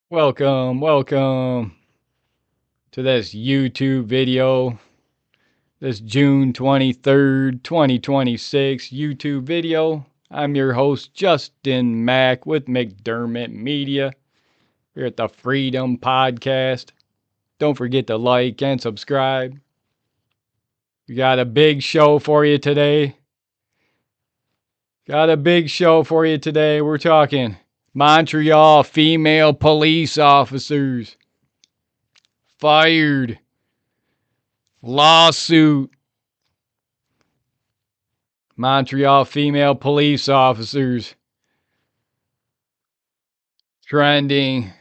Welcome to this YouTube video. This June 23rd, 2026 YouTube video. I'm your host, Justin Mack with McDermott Media. Here at the Freedom Podcast. Don't forget to like and subscribe. We got a big show for you today. We're talking Montreal female police officers fired. Lawsuit. Montreal female police officers trending.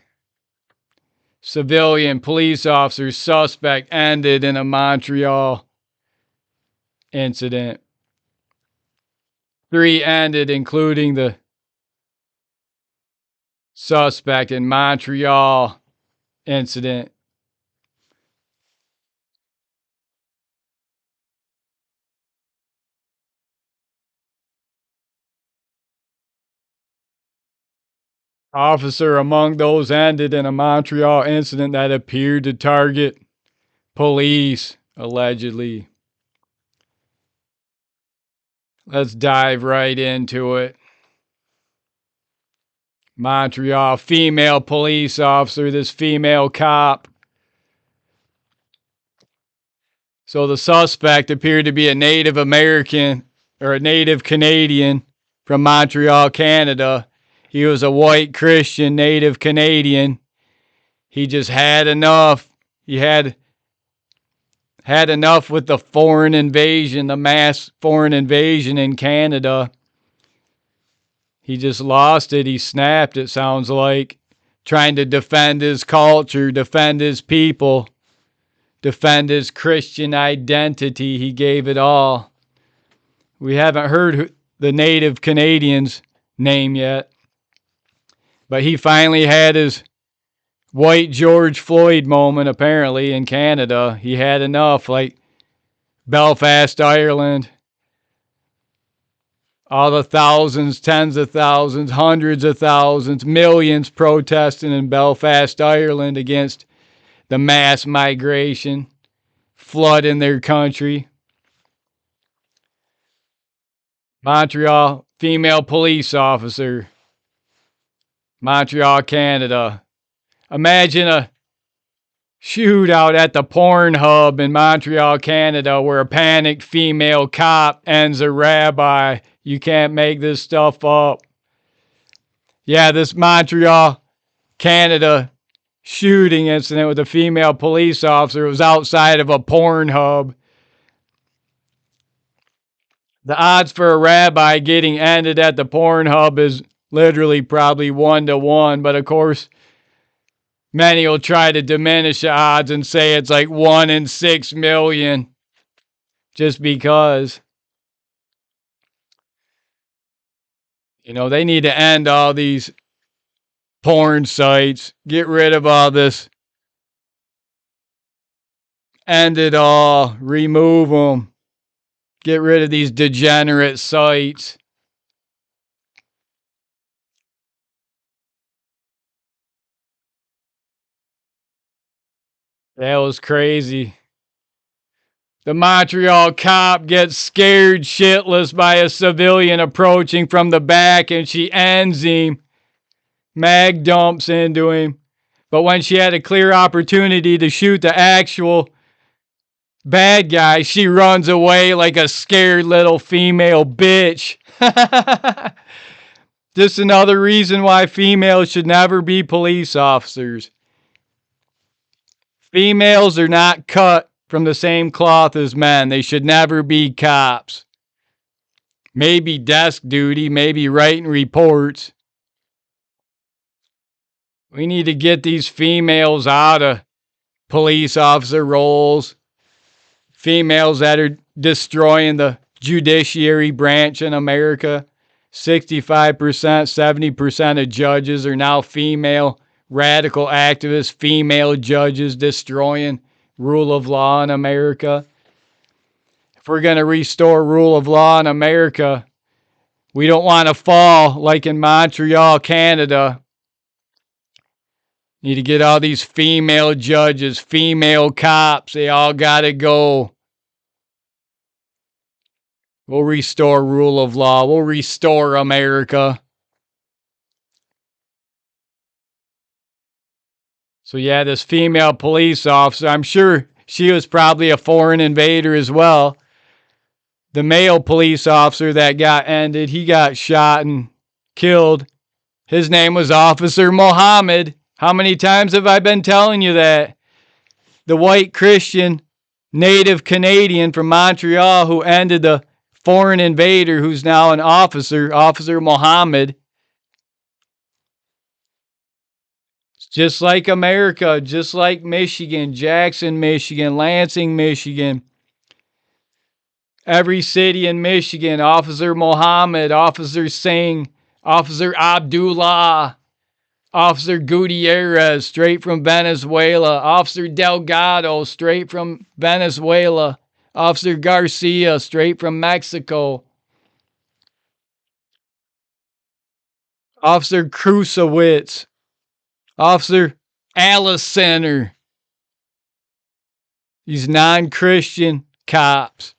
Civilian police officer suspect ended in a Montreal incident. 3 ended, including the suspect in Montreal incident. Officer among those ended in a Montreal incident that appeared to target police, allegedly. Let's dive right into it. Montreal female police officer, this female cop. So the suspect appeared to be a Native American or a Native Canadian from Montreal, Canada. He was a white Christian Native Canadian. He just had enough. He had enough with the foreign invasion, the mass foreign invasion in Canada. He just lost it. He snapped, it sounds like, trying to defend his culture, defend his people, defend his Christian identity. He gave it all. We haven't heard the Native Canadian's name yet, but he finally had his white George Floyd moment, apparently, in Canada. He had enough, like Belfast, Ireland. All the thousands, tens of thousands, hundreds of thousands, millions protesting in Belfast, Ireland against the mass migration, flood in their country. Montreal female police officer. Montreal, Canada. Imagine a shootout at the Pornhub in Montreal, Canada, where a panicked female cop ends a rabbi. You can't make this stuff up. Yeah, this Montreal, Canada shooting incident with a female police officer was outside of a Pornhub. The odds for a rabbi getting ended at the Pornhub is literally probably 1-to-1, but of course, many will try to diminish the odds and say it's like 1 in 6 million just because. You know, they need to end all these porn sites, get rid of all this, end it all, remove them, get rid of these degenerate sites. That was crazy. The Montreal cop gets scared shitless by a civilian approaching from the back and she ends him. Mag dumps into him. But when she had a clear opportunity to shoot the actual bad guy, she runs away like a scared little female bitch. Just another reason why females should never be police officers. Females are not cut from the same cloth as men. They should never be cops. Maybe desk duty, maybe writing reports. We need to get these females out of police officer roles. Females that are destroying the judiciary branch in America. 65%, 70% of judges are now female. Radical activists, female judges destroying rule of law in America. If we're going to restore rule of law in America, we don't want to fall like in Montreal, Canada. Need to get all these female judges, female cops. They all got to go. We'll restore rule of law. We'll restore America. So, yeah, this female police officer, I'm sure she was probably a foreign invader as well. The male police officer that got ended, he got shot and killed. His name was Officer Mohammed. How many times have I been telling you that? The white Christian native Canadian from Montreal who ended the foreign invader who's now an officer, Officer Mohammed. Just like America, just like Michigan, Jackson, Michigan, Lansing, Michigan. Every city in Michigan, Officer Mohammed, Officer Singh, Officer Abdullah, Officer Gutierrez, straight from Venezuela, Officer Delgado, straight from Venezuela, Officer Garcia, straight from Mexico, Officer Krusowitz, Officer Alice Center. These non-Christian cops.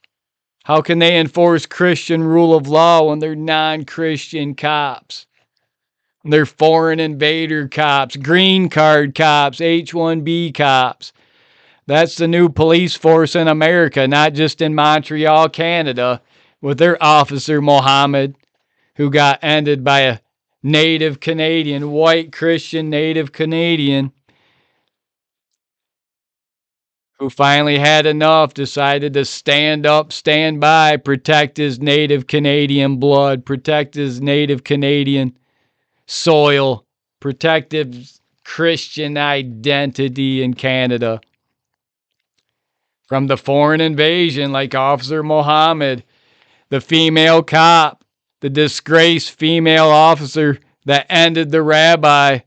How can they enforce Christian rule of law when they're non-Christian cops? They're foreign invader cops, green card cops, H-1B cops. That's the new police force in America, not just in Montreal, Canada, with their officer Mohammed, who got ended by a native Canadian, white Christian native Canadian, who finally had enough, decided to stand up, stand by, protect his native Canadian blood, protect his native Canadian soil, protect his Christian identity in Canada from the foreign invasion, like Officer Mohammed, the female cop, the disgraced female officer that ended the rabbi.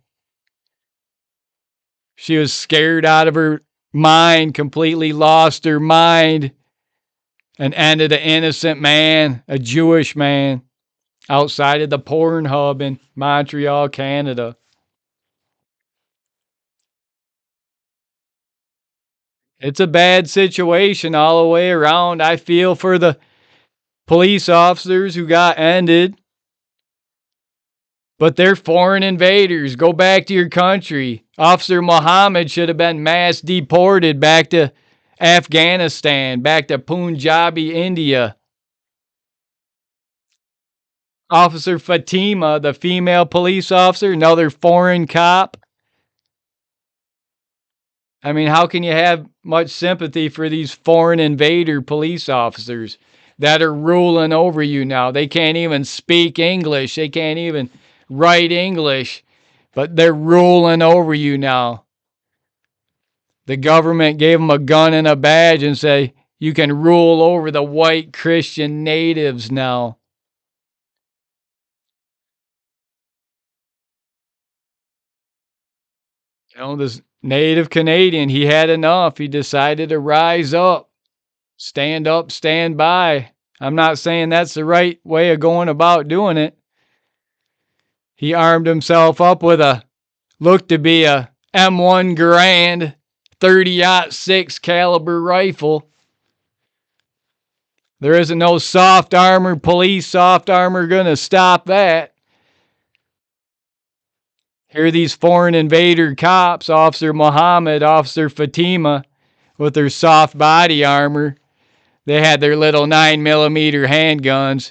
She was scared out of her mind, completely lost her mind, and ended an innocent man, a Jewish man, outside of the porn hub in Montreal, Canada. It's a bad situation all the way around. I feel for the police officers who got ended, but they're foreign invaders. Go back to your country. Officer Mohammed should have been mass deported back to Afghanistan, back to Punjabi, India. Officer Fatima, the female police officer, another foreign cop. I mean, how can you have much sympathy for these foreign invader police officers that are ruling over you now? They can't even speak English. They can't even write English, but they're ruling over you now. The government gave them a gun and a badge and say, you can rule over the white Christian natives now. You know, this native Canadian, he had enough. He decided to rise up, stand by. I'm not saying that's the right way of going about doing it. He armed himself up with looked to be a M1 Garand 30-06 caliber rifle. There isn't no soft armor, police soft armor gonna stop that. Here are these foreign invader cops, Officer Mohammed, Officer Fatima, with their soft body armor. They had their little 9mm handguns.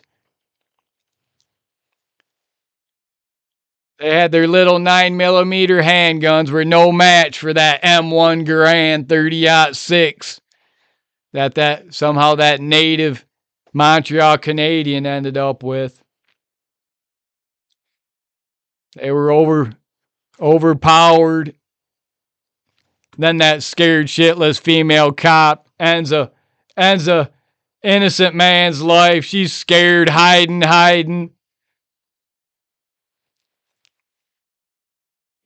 They had their little 9mm handguns were no match for that M1 Garand 30-06 that somehow that native Montreal Canadian ended up with. They were overpowered. Then that scared shitless female cop ends a innocent man's life. She's scared, hiding.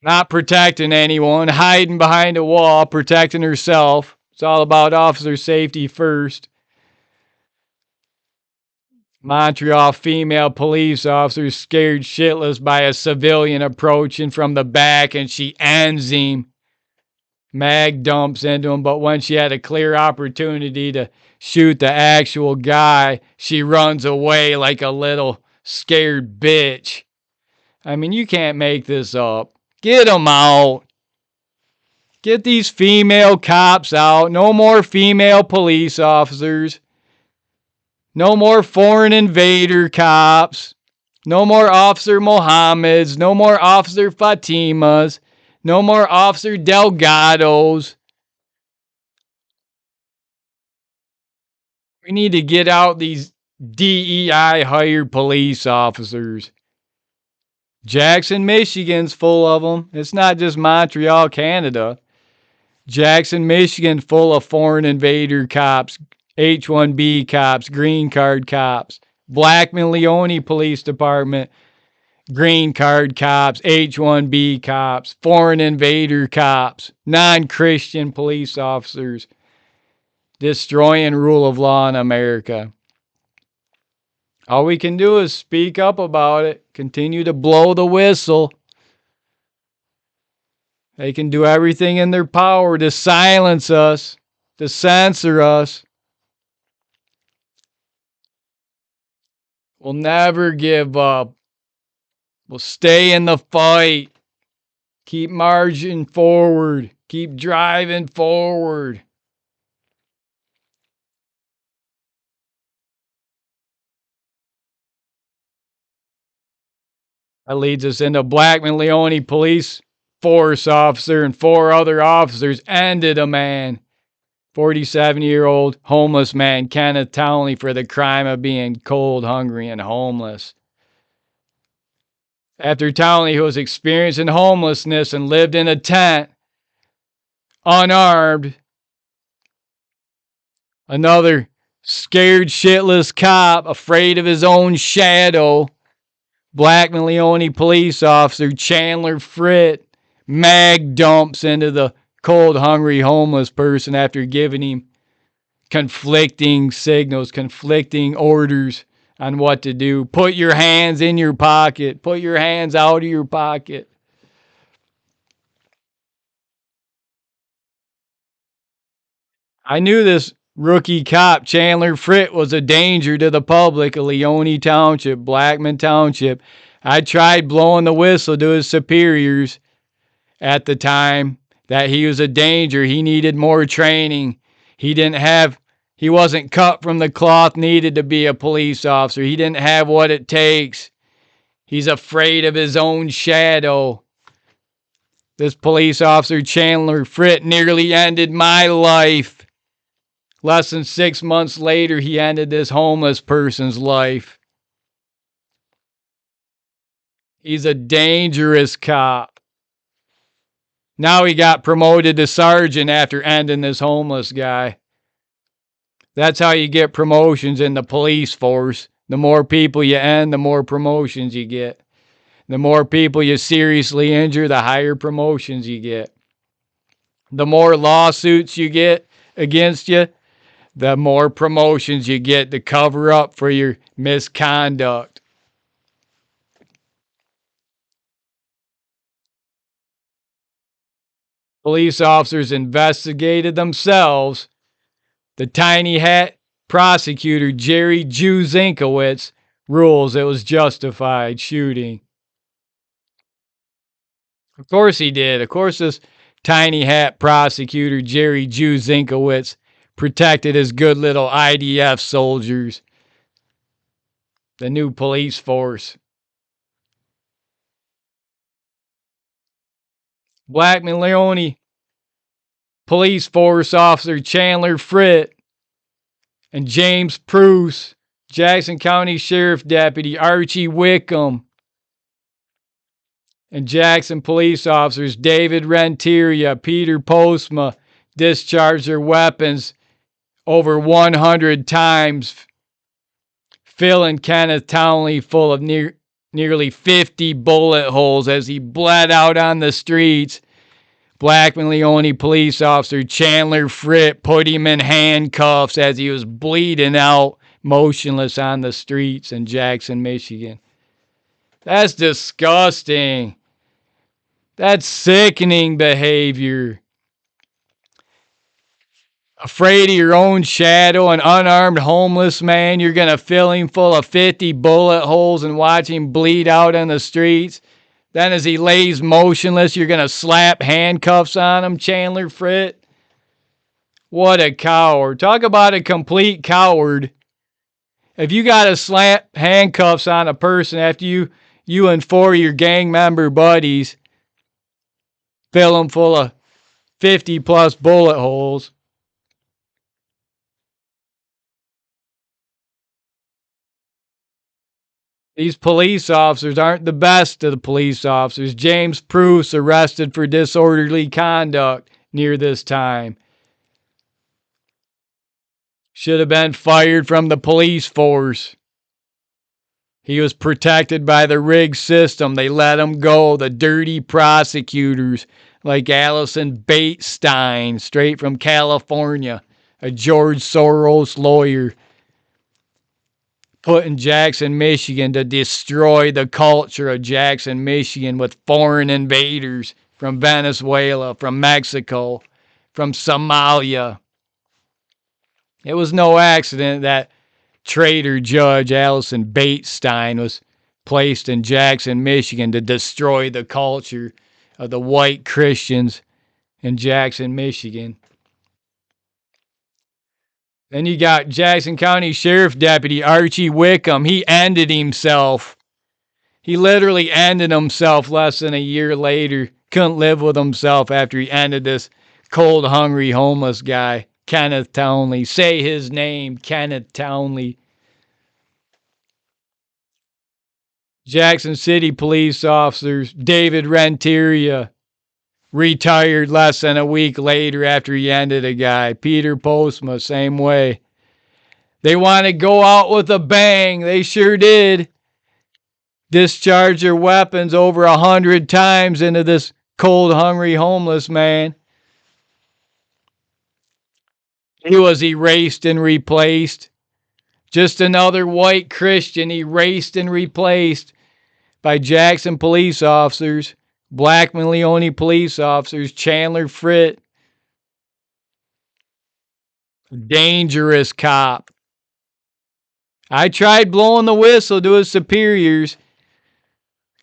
Not protecting anyone, hiding behind a wall, protecting herself. It's all about officer safety first. Montreal female police officer scared shitless by a civilian approaching from the back, and she ends him. Mag dumps into him, but when she had a clear opportunity to shoot the actual guy, she runs away like a little scared bitch. I mean, you can't make this up. Get them out. Get these female cops out. No more female police officers. No more foreign invader cops. No more Officer Mohammeds. No more Officer Fatimas. No more Officer Delgados. We need to get out these DEI hired police officers. Jackson, Michigan's full of them. It's not just Montreal, Canada. Jackson, Michigan, full of foreign invader cops, H-1B cops, green card cops. Blackman Leone Police Department, green card cops, H-1B cops, foreign invader cops, non-Christian police officers, destroying rule of law in America. All we can do is speak up about it, continue to blow the whistle. They can do everything in their power to silence us, to censor us. We'll never give up. We'll stay in the fight. Keep marching forward. Keep driving forward. That leads us into Blackman Leone police force officer and 4 other officers ended a man. 47-year-old homeless man, Kenneth Townley, for the crime of being cold, hungry, and homeless. After Townley, who was experiencing homelessness and lived in a tent, unarmed, another scared shitless cop, afraid of his own shadow, Blackman Leone police officer Chandler Fritt, mag dumps into the cold, hungry, homeless person after giving him conflicting signals, conflicting orders on what to do. Put your hands in your pocket. Put your hands out of your pocket. I knew this rookie cop, Chandler Fritt, was a danger to the public of Leone Township, Blackman Township. I tried blowing the whistle to his superiors at the time that he was a danger. He needed more training. He wasn't cut from the cloth needed to be a police officer. He didn't have what it takes. He's afraid of his own shadow. This police officer, Chandler Fritt, nearly ended my life. Less than 6 months later, he ended this homeless person's life. He's a dangerous cop. Now he got promoted to sergeant after ending this homeless guy. That's how you get promotions in the police force. The more people you end, the more promotions you get. The more people you seriously injure, the higher promotions you get. The more lawsuits you get against you, the more promotions you get to cover up for your misconduct. Police officers investigated themselves. The tiny hat prosecutor, Jerry Jew Zinkowitz, rules it was justified shooting. Of course he did. Of course this tiny hat prosecutor, Jerry Jew Zinkowitz, protected his good little IDF soldiers, the new police force. Blackman Leone police force officer Chandler Fritt and James Pruce, Jackson County Sheriff Deputy Archie Wickham, and Jackson police officers David Renteria, Peter Postma discharged their weapons over 100 times, filling Kenneth Townley full of nearly 50 bullet holes as he bled out on the streets. Blackman Leone police officer Chandler Fritt put him in handcuffs as he was bleeding out, motionless on the streets in Jackson, Michigan. That's disgusting. That's sickening behavior. Afraid of your own shadow, an unarmed homeless man, you're going to fill him full of 50 bullet holes and watch him bleed out on the streets. Then as he lays motionless, you're going to slap handcuffs on him, Chandler Fritt. What a coward. Talk about a complete coward. If you got to slap handcuffs on a person after you and 4 of your gang member buddies fill them full of 50 plus bullet holes. These police officers aren't the best of the police officers. James Pruce arrested for disorderly conduct near this time. Should have been fired from the police force. He was protected by the rigged system. They let him go. The dirty prosecutors like Allison Batestein, straight from California, a George Soros lawyer, put in Jackson, Michigan to destroy the culture of Jackson, Michigan with foreign invaders from Venezuela, from Mexico, from Somalia. It was no accident that traitor judge Allison Batestein was placed in Jackson, Michigan to destroy the culture of the white Christians in Jackson, Michigan. Then you got Jackson County Sheriff Deputy Archie Wickham. He ended himself. He literally ended himself less than a year later. Couldn't live with himself after he ended this cold, hungry, homeless guy, Kenneth Townley. Say his name, Kenneth Townley. Jackson City police officers, David Renteria, retired less than a week later after he ended a guy. Peter Postma, same way. They want to go out with a bang. They sure did. Discharge their weapons over 100 times into this cold, hungry, homeless man. He was erased and replaced. Just another white Christian erased and replaced by Jackson police officers, Black Leone police officers, Chandler Fritt. Dangerous cop. I tried blowing the whistle to his superiors.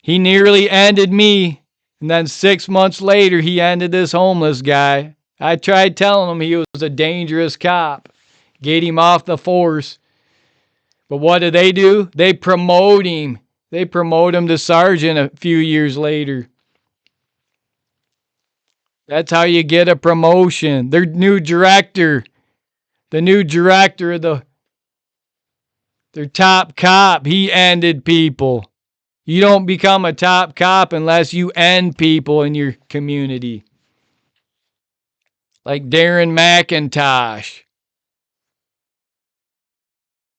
He nearly ended me. And then 6 months later, he ended this homeless guy. I tried telling him he was a dangerous cop. Get him off the force. But what do? They promote him. They promote him to sergeant a few years later. That's how you get a promotion. Their new director, the new director of their top cop, he ended people. You don't become a top cop unless you end people in your community. Like Darren McIntosh.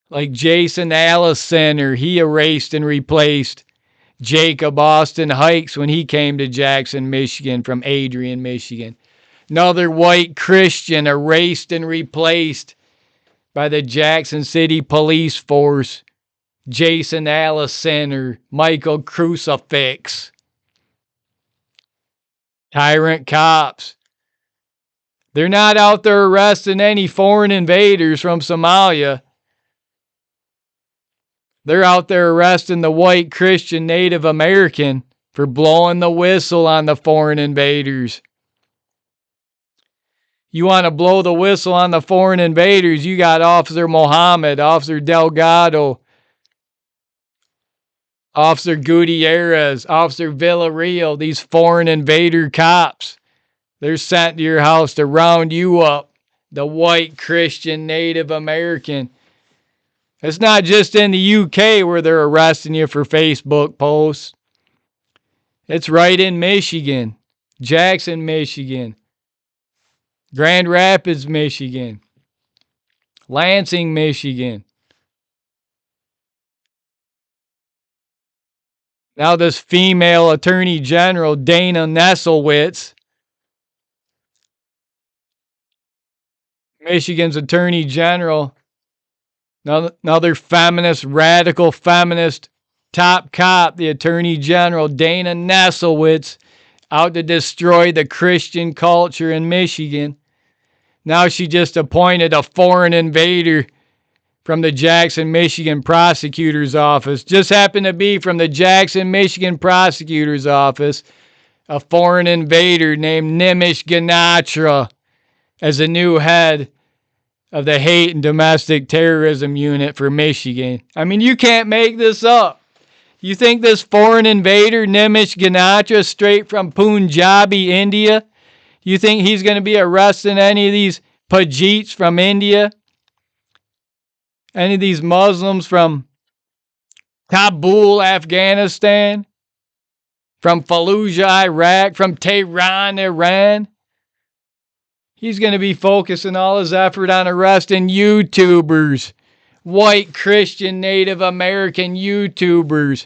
Like Jason Allison, he erased and replaced Jacob Austin Hikes when he came to Jackson, Michigan from Adrian, Michigan. Another white Christian erased and replaced by the Jackson City Police Force. Jason Allison, Michael Crucifix. Tyrant cops. They're not out there arresting any foreign invaders from Somalia. They're out there arresting the white Christian Native American for blowing the whistle on the foreign invaders. You want to blow the whistle on the foreign invaders, you got Officer Mohammed, Officer Delgado, Officer Gutierrez, Officer Villarreal, these foreign invader cops. They're sent to your house to round you up, the white Christian Native American. It's not just in the UK where they're arresting you for Facebook posts. It's right in Michigan, Jackson, Michigan, Grand Rapids, Michigan, Lansing, Michigan. Now this female Attorney General, Dana Nesselwitz, Michigan's Attorney General, Another feminist, radical feminist top cop, the Attorney General, Dana Nesselwitz, out to destroy the Christian culture in Michigan. Now she just appointed a foreign invader from the Jackson, Michigan prosecutor's office. Just happened to be from the Jackson, Michigan prosecutor's office, a foreign invader named Nimish Ganatra as the new head of the hate and domestic terrorism unit for Michigan. I mean, you can't make this up. You think this foreign invader, Nimish Ganatra, straight from Punjabi, India, you think he's going to be arresting any of these Pajeets from India? Any of these Muslims from Kabul, Afghanistan? From Fallujah, Iraq? From Tehran, Iran? He's going to be focusing all his effort on arresting YouTubers. White Christian Native American YouTubers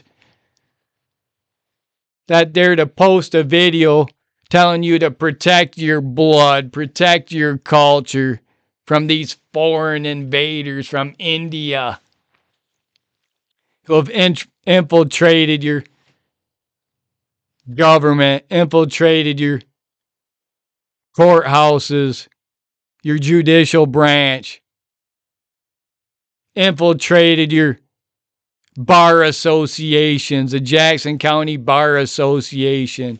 that dare to post a video telling you to protect your blood, protect your culture from these foreign invaders from India who have infiltrated your government, infiltrated your courthouses, your judicial branch, infiltrated your bar associations, the Jackson County Bar Association,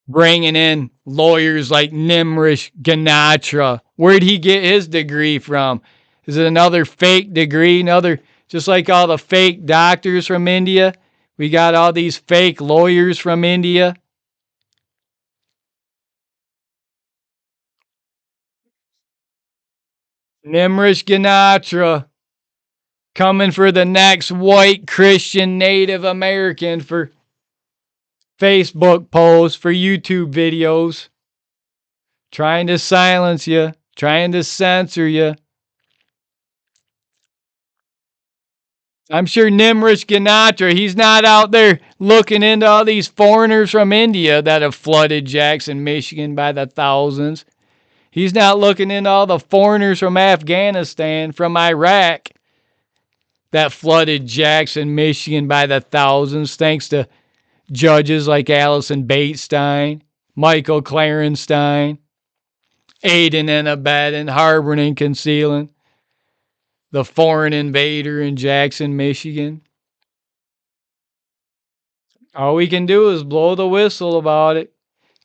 bringing in lawyers like Nimrish Ganatra. Where'd he get his degree from? Is it another fake degree? Another, just like all the fake doctors from India? We got all these fake lawyers from India. Nimrish Ganatra coming for the next white Christian Native American for Facebook posts, for YouTube videos, trying to silence you, trying to censor you. I'm sure Nimrish Ganatra, he's not out there looking into all these foreigners from India that have flooded Jackson, Michigan by the thousands. He's not looking into all the foreigners from Afghanistan, from Iraq, that flooded Jackson, Michigan by the thousands, thanks to judges like Allison Batestein, Michael Clarenstein, aiding and abetting, harboring and concealing the foreign invader in Jackson, Michigan. All we can do is blow the whistle about it.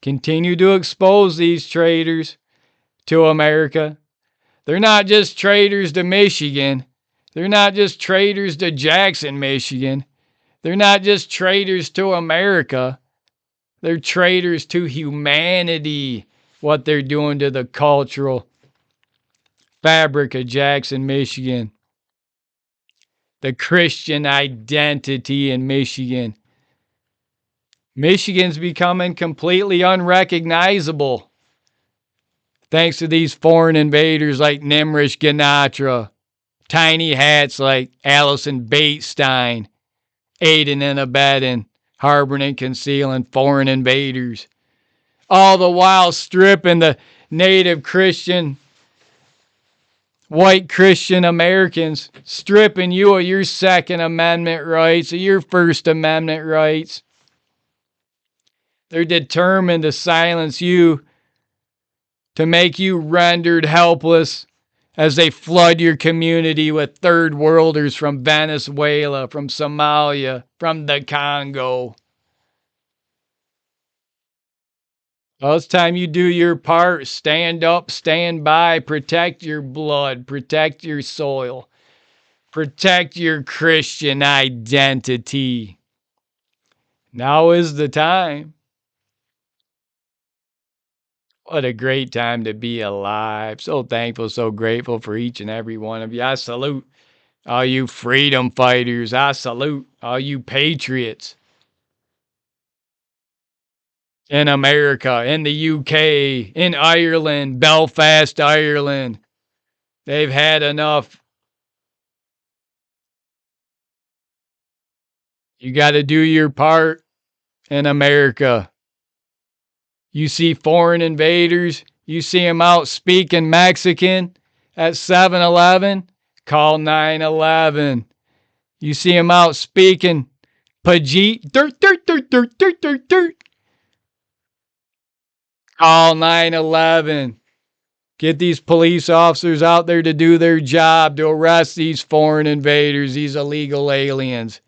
Continue to expose these traitors to America. They're not just traitors to Michigan. They're not just traitors to Jackson, Michigan. They're not just traitors to America. They're traitors to humanity, what they're doing to the cultural fabric of Jackson, Michigan. The Christian identity in Michigan. Michigan's becoming completely unrecognizable thanks to these foreign invaders like Nimrish Ganatra, tiny hats like Allison Batestein, aiding and abetting, harboring and concealing foreign invaders. All the while stripping the native Christian, white Christian Americans, stripping you of your Second Amendment rights, of your First Amendment rights. They're determined to silence you, to make you rendered helpless as they flood your community with third worlders from Venezuela, from Somalia, from the Congo. Well, it's time you do your part. Stand up, stand by, protect your blood, protect your soil, protect your Christian identity. Now is the time. What a great time to be alive. So thankful, so grateful for each and every one of you. I salute all you freedom fighters. I salute all you patriots in America, in the UK, in Ireland, Belfast, Ireland. They've had enough. You got to do your part in America. You see foreign invaders, you see them out speaking Mexican, at 7-Eleven, call 911. You see them out speaking Pajit, dirt, dirt, dirt, dirt, dirt, dirt, dirt. Call 911. Get these police officers out there to do their job, to arrest these foreign invaders, these illegal aliens.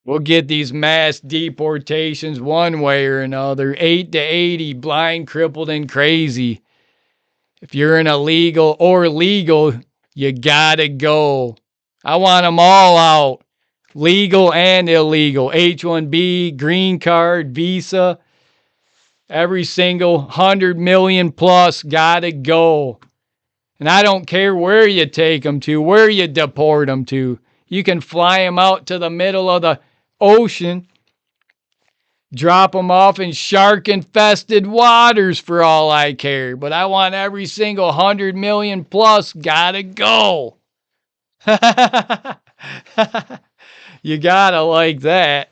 We'll get these mass deportations one way or another. 8 to 80, blind, crippled, and crazy. If you're an illegal or legal, you gotta go. I want them all out. Legal and illegal. H-1B, green card, visa. Every single 100 million plus gotta go. And I don't care where you take them to, where you deport them to. You can fly them out to the middle of the ocean, drop them off in shark-infested waters for all I care. But I want every single 100 million plus gotta go. You gotta like that.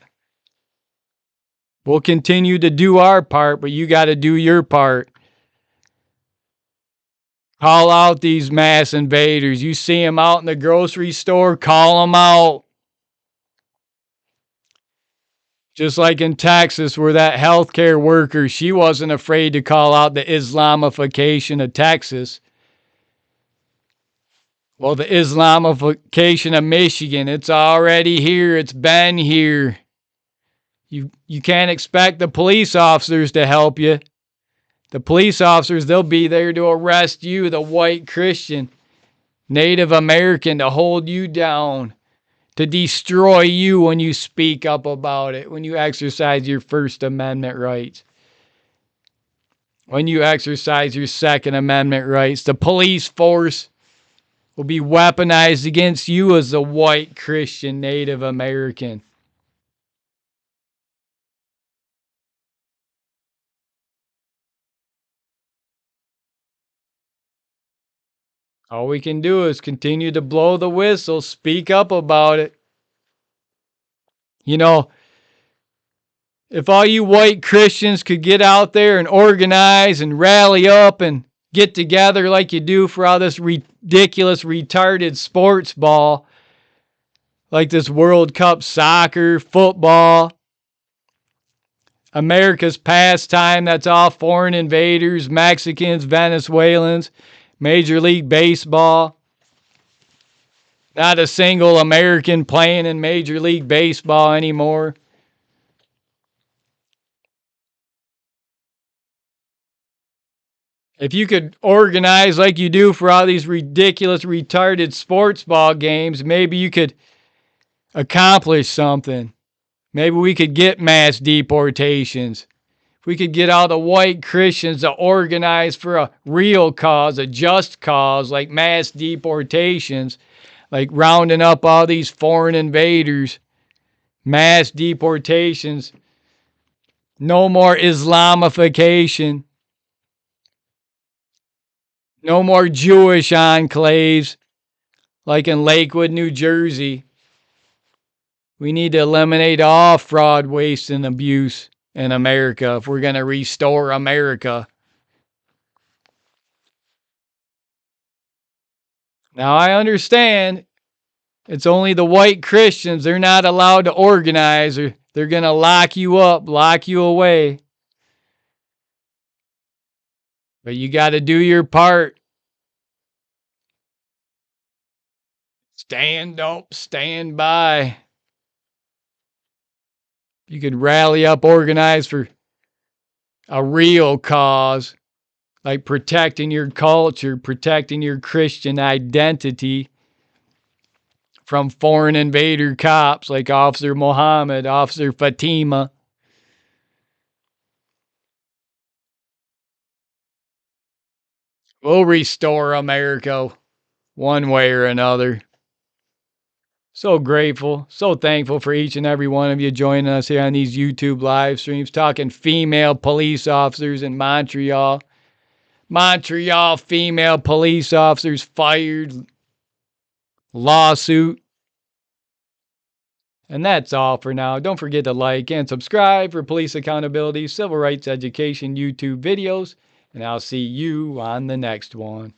We'll continue to do our part, but you gotta do your part. Call out these mass invaders. You see them out in the grocery store, call them out. Just like in Texas, where that healthcare worker, she wasn't afraid to call out the Islamification of Texas. Well, the Islamification of Michigan, it's already here. It's been here. You can't expect the police officers to help you. The police officers, they'll be there to arrest you, the white Christian, Native American, to hold you down, to destroy you when you speak up about it, when you exercise your First Amendment rights, when you exercise your Second Amendment rights. The police force will be weaponized against you as a white Christian Native American. All we can do is continue to blow the whistle, speak up about it. You know, if all you white Christians could get out there and organize and rally up and get together like you do for all this ridiculous, retarded sports ball, like this World Cup soccer, football, America's pastime, that's all foreign invaders, Mexicans, Venezuelans, Major League Baseball. Not a single American playing in Major League Baseball anymore. If you could organize like you do for all these ridiculous, retarded sports ball games, maybe you could accomplish something. Maybe we could get mass deportations. If we could get all the white Christians to organize for a real cause, a just cause, like mass deportations, like rounding up all these foreign invaders, mass deportations, no more Islamification, no more Jewish enclaves like in Lakewood, New Jersey. We need to eliminate all fraud, waste, and abuse in America if we're going to restore America. Now, I understand it's only the white Christians. They're not allowed to organize, or they're going to lock you up, lock you away. But you got to do your part. Stand up, stand by. You could rally up, organize for a real cause, like protecting your culture, protecting your Christian identity from foreign invader cops like Officer Muhammad, Officer Fatima. We'll restore America one way or another. So grateful, so thankful for each and every one of you joining us here on these YouTube live streams, talking female police officers in Montreal. Montreal female police officers fired, lawsuit. And that's all for now. Don't forget to like and subscribe for police accountability, civil rights education YouTube videos. and I'll see you on the next one.